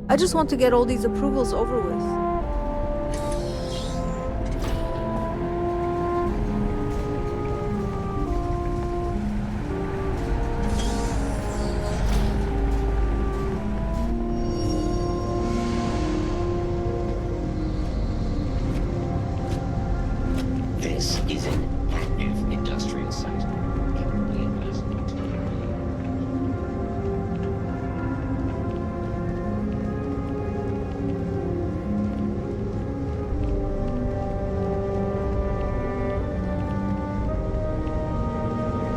I just want to get all these approvals over with. This is an active industrial site. Currently in resident.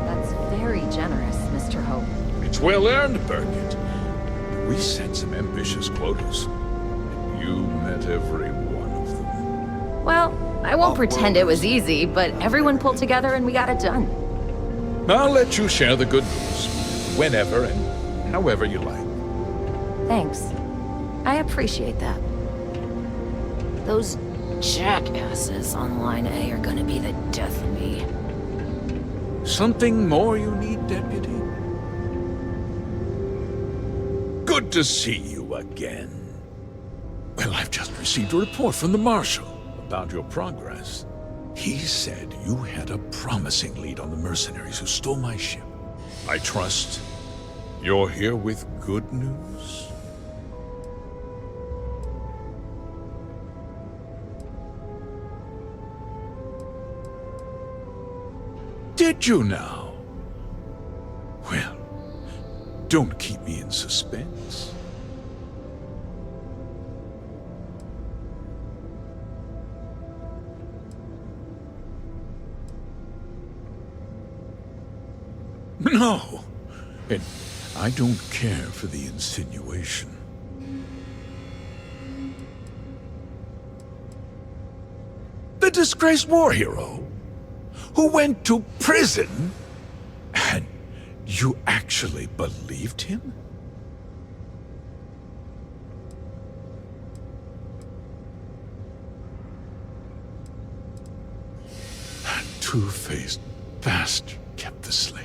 That's very generous, Mr. Hope. It's well earned, Birgit. We set some ambitious quotas. You met every one of them. Well, I won't pretend it was easy, but everyone pulled together and we got it done. I'll let you share the good news, whenever and however you like. Thanks. I appreciate that. Those jackasses on Line A are gonna be the death of me. Something more you need, Deputy? Good to see you again. Well, I've just received a report from the Marshal about your progress. He said you had a promising lead on the mercenaries who stole my ship. I trust you're here with good news? Did you now? Well, don't keep me in suspense. No, and I don't care for the insinuation. The disgraced war hero who went to prison, and you actually believed him? That two-faced bastard kept the slate.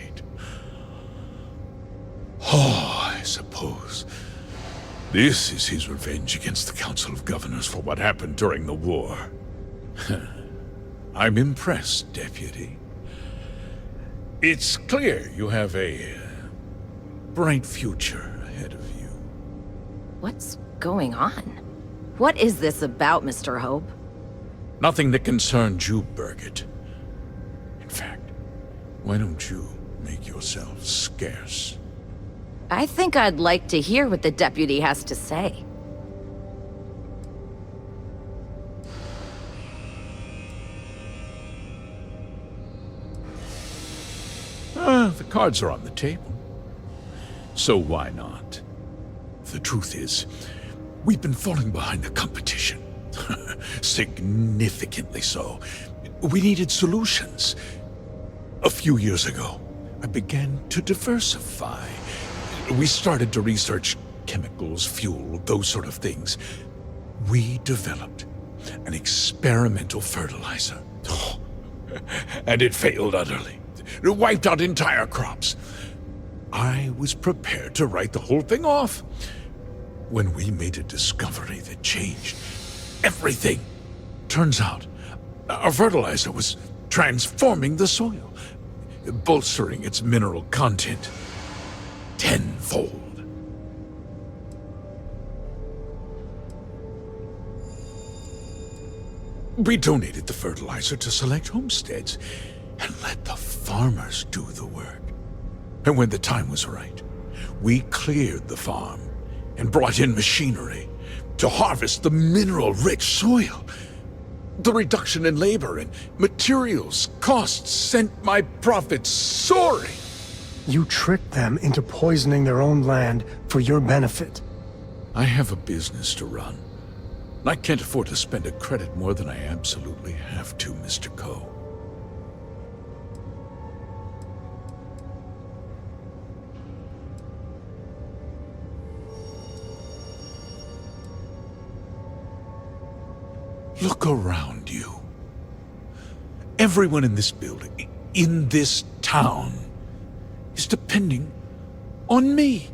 Oh, I suppose this is his revenge against the Council of Governors for what happened during the war. I'm impressed, Deputy. It's clear you have a bright future ahead of you. What's going on? What is this about, Mr. Hope? Nothing that concerns you, Birgit. In fact, why don't you make yourself scarce? I think I'd like to hear what the deputy has to say. The cards are on the table. So why not? The truth is, we've been falling behind the competition. Significantly so. We needed solutions. A few years ago, I began to diversify. We started to research chemicals, fuel, those sort of things. We developed an experimental fertilizer. And it failed utterly. It wiped out entire crops. I was prepared to write the whole thing off when we made a discovery that changed everything. Turns out, our fertilizer was transforming the soil, bolstering its mineral content tenfold. We donated the fertilizer to select homesteads and let the farmers do the work. And when the time was right, we cleared the farm and brought in machinery to harvest the mineral-rich soil. The reduction in labor and materials costs sent my profits soaring. You tricked them into poisoning their own land for your benefit. I have a business to run. I can't afford to spend a credit more than I absolutely have to, Mr. Coe. Look around you. Everyone in this building, in this town, is depending on me.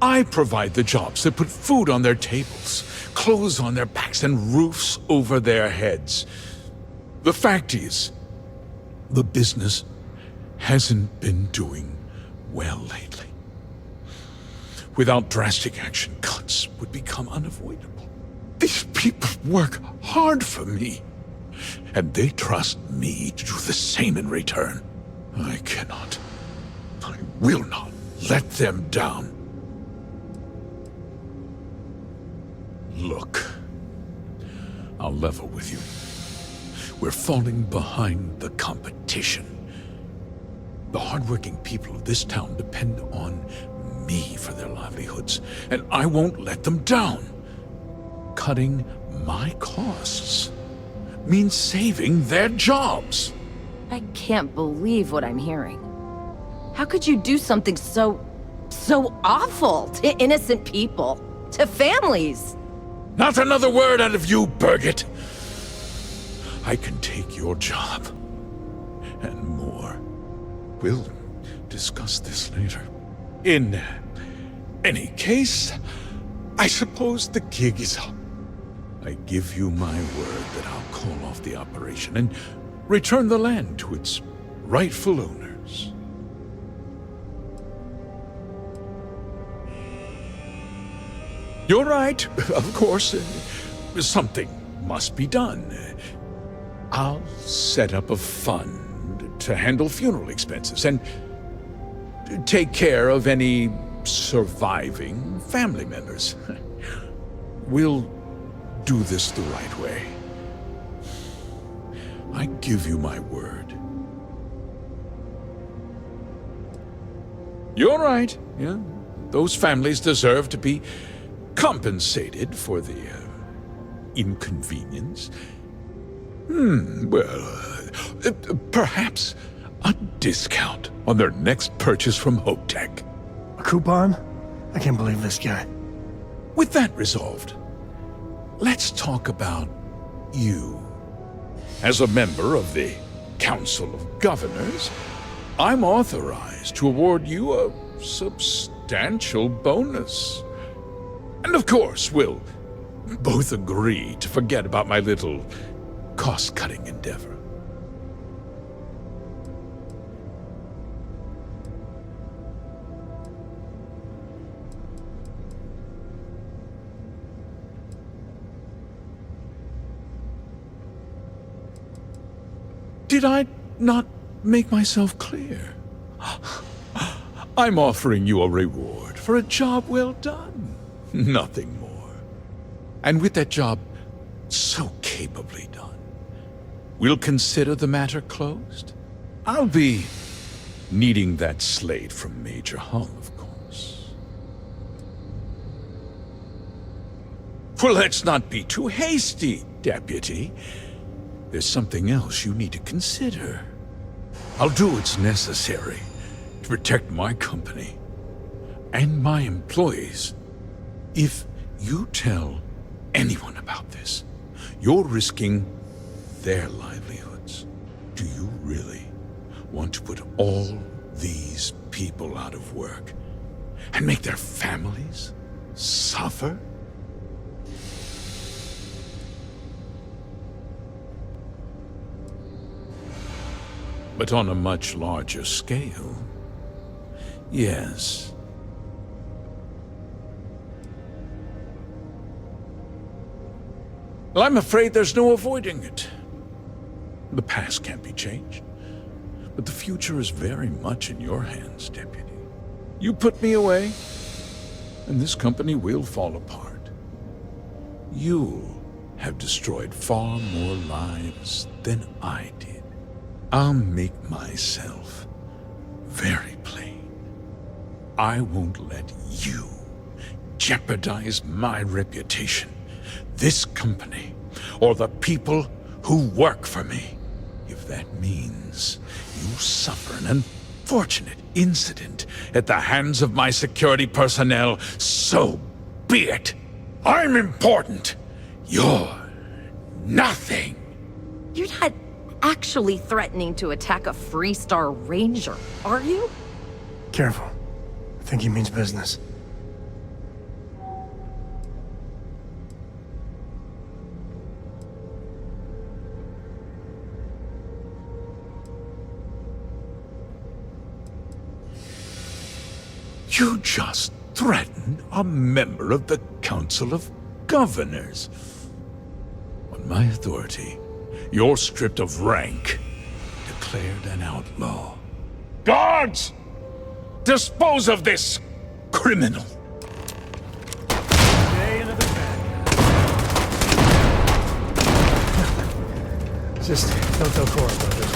I provide the jobs that put food on their tables, clothes on their backs, and roofs over their heads. The fact is, the business hasn't been doing well lately. Without drastic action, cuts would become unavoidable. These people work hard for me, and they trust me to do the same in return. I cannot, I will not let them down. Look, I'll level with you. We're falling behind the competition. The hardworking people of this town depend on me for their livelihoods, and I won't let them down. Cutting my costs means saving their jobs. I can't believe what I'm hearing. How could you do something so awful to innocent people, to families? Not another word out of you, Birgit. I can take your job, and more. We'll discuss this later. In any case, I suppose the gig is up. I give you my word that I'll call off the operation and return the land to its rightful owners. You're right, of course. Something must be done. I'll set up a fund to handle funeral expenses and take care of any surviving family members. We'll do this the right way. I give you my word. You're right, yeah. Those families deserve to be compensated for the inconvenience. Perhaps a discount on their next purchase from Hopetech. A coupon? I can't believe this guy. With that resolved, let's talk about you. As a member of the Council of Governors, I'm authorized to award you a substantial bonus. And of course, we'll both agree to forget about my little cost-cutting endeavor. Did I not make myself clear? I'm offering you a reward for a job well done. Nothing more. And with that job so capably done, we'll consider the matter closed. I'll be needing that slate from Major Hull, of course. For let's not be too hasty, Deputy. There's something else you need to consider. I'll do what's necessary to protect my company and my employees. If you tell anyone about this, you're risking their livelihoods. Do you really want to put all these people out of work and make their families suffer? But on a much larger scale, yes. Well, I'm afraid there's no avoiding it. The past can't be changed, but the future is very much in your hands, Deputy. You put me away, and this company will fall apart. You'll have destroyed far more lives than I did. I'll make myself very plain. I won't let you jeopardize my reputation, this company, or the people who work for me. If that means you suffer an unfortunate incident at the hands of my security personnel, so be it. I'm important. You're nothing. You're not actually threatening to attack a Freestar Ranger, are you? Careful. I think he means business. You just threatened a member of the Council of Governors. On my authority, you're stripped of rank, declared an outlaw. Guards! Dispose of this criminal! Just don't tell Cora about this.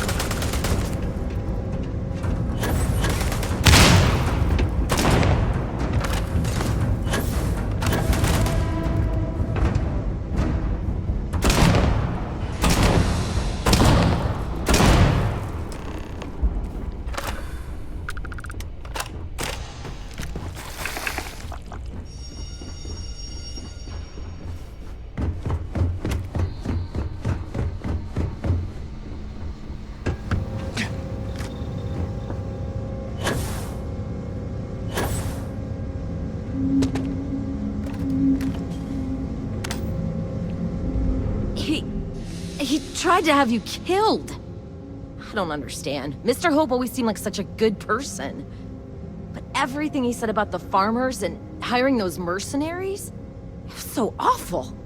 He tried to have you killed. I don't understand. Mr. Hope always seemed like such a good person. But everything he said about the farmers and hiring those mercenaries, it was so awful.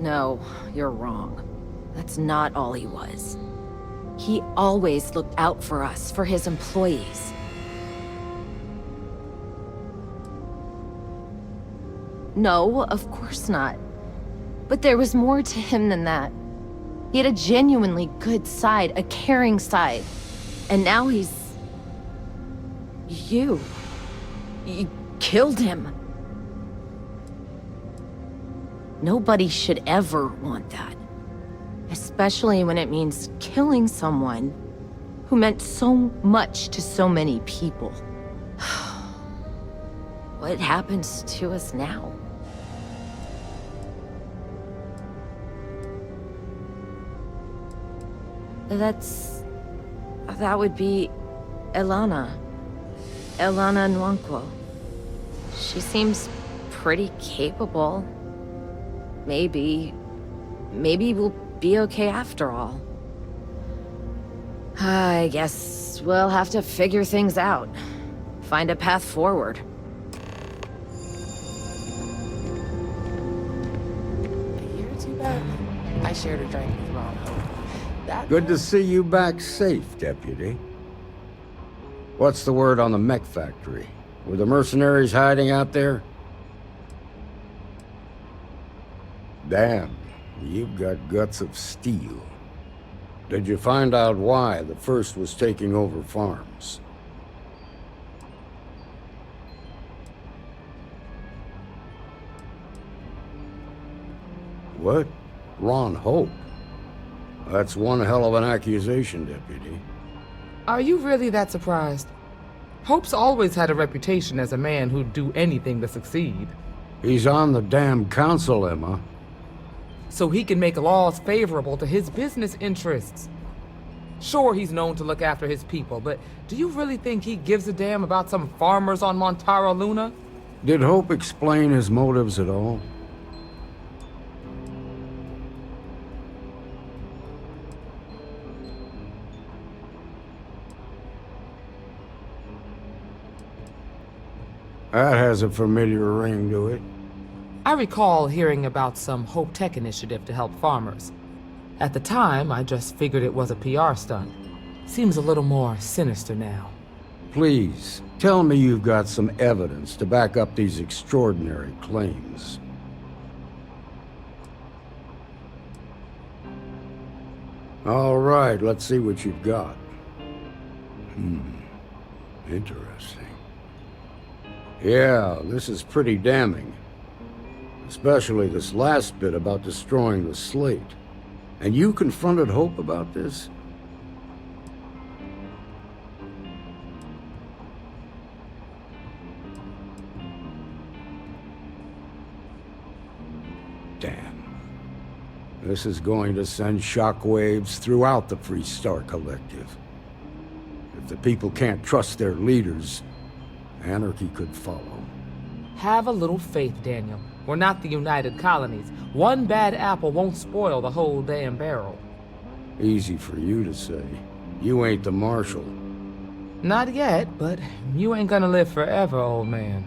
No, you're wrong. That's not all he was. He always looked out for us, for his employees. No, of course not. But there was more to him than that. He had a genuinely good side, a caring side. And now he's... You killed him. Nobody should ever want that. Especially when it means killing someone who meant so much to so many people. What happens to us now? That would be Elana. Elana Nwankwo. She seems pretty capable. Maybe we'll be okay after all. I guess we'll have to figure things out. Find a path forward. A year or two back, I shared a drink with Ron Hope. Good to see you back safe, Deputy. What's the word on the mech factory? Were the mercenaries hiding out there? Damn, you've got guts of steel. Did you find out why the first was taking over farms? What? Ron Hope? That's one hell of an accusation, Deputy. Are you really that surprised? Hope's always had a reputation as a man who'd do anything to succeed. He's on the damn council, Emma. So he can make laws favorable to his business interests. Sure, he's known to look after his people, but do you really think he gives a damn about some farmers on Montara Luna? Did Hope explain his motives at all? That has a familiar ring to it. I recall hearing about some Hope Tech initiative to help farmers. At the time, I just figured it was a PR stunt. Seems a little more sinister now. Please, tell me you've got some evidence to back up these extraordinary claims. All right, let's see what you've got. Interesting. Yeah, this is pretty damning. Especially this last bit about destroying the slate. And you confronted Hope about this? Damn. This is going to send shockwaves throughout the Freestar Collective. If the people can't trust their leaders, anarchy could follow. Have a little faith, Daniel. We're not the United Colonies. One bad apple won't spoil the whole damn barrel. Easy for you to say. You ain't the marshal. Not yet, but you ain't gonna live forever, old man.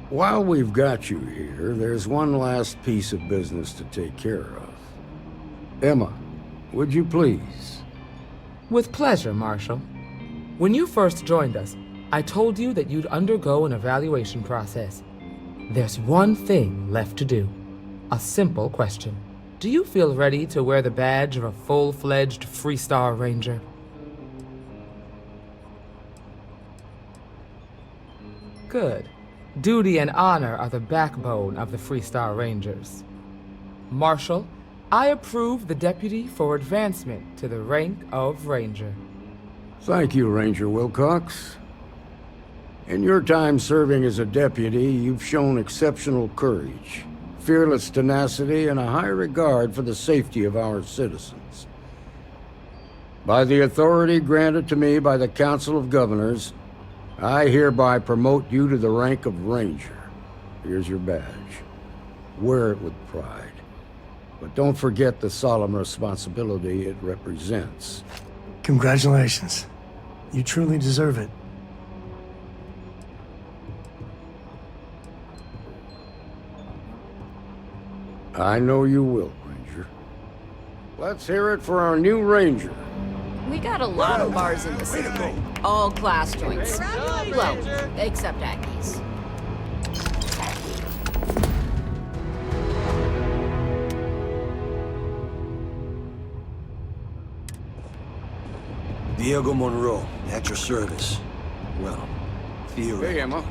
While we've got you here, there's one last piece of business to take care of. Emma, would you please? With pleasure, Marshal. When you first joined us, I told you that you'd undergo an evaluation process. There's one thing left to do. A simple question. Do you feel ready to wear the badge of a full-fledged Freestar Ranger? Good. Duty and honor are the backbone of the Freestar Rangers. Marshal, I approve the deputy for advancement to the rank of Ranger. Thank you, Ranger Wilcox. In your time serving as a deputy, you've shown exceptional courage, fearless tenacity, and a high regard for the safety of our citizens. By the authority granted to me by the Council of Governors, I hereby promote you to the rank of Ranger. Here's your badge. Wear it with pride. But don't forget the solemn responsibility it represents. Congratulations. You truly deserve it. I know you will, Ranger. Let's hear it for our new Ranger. We got a lot of bars in the city. All class joints. Well, except Aggies. Diego Monroe, at your service. Well, theory. Hey, Emma.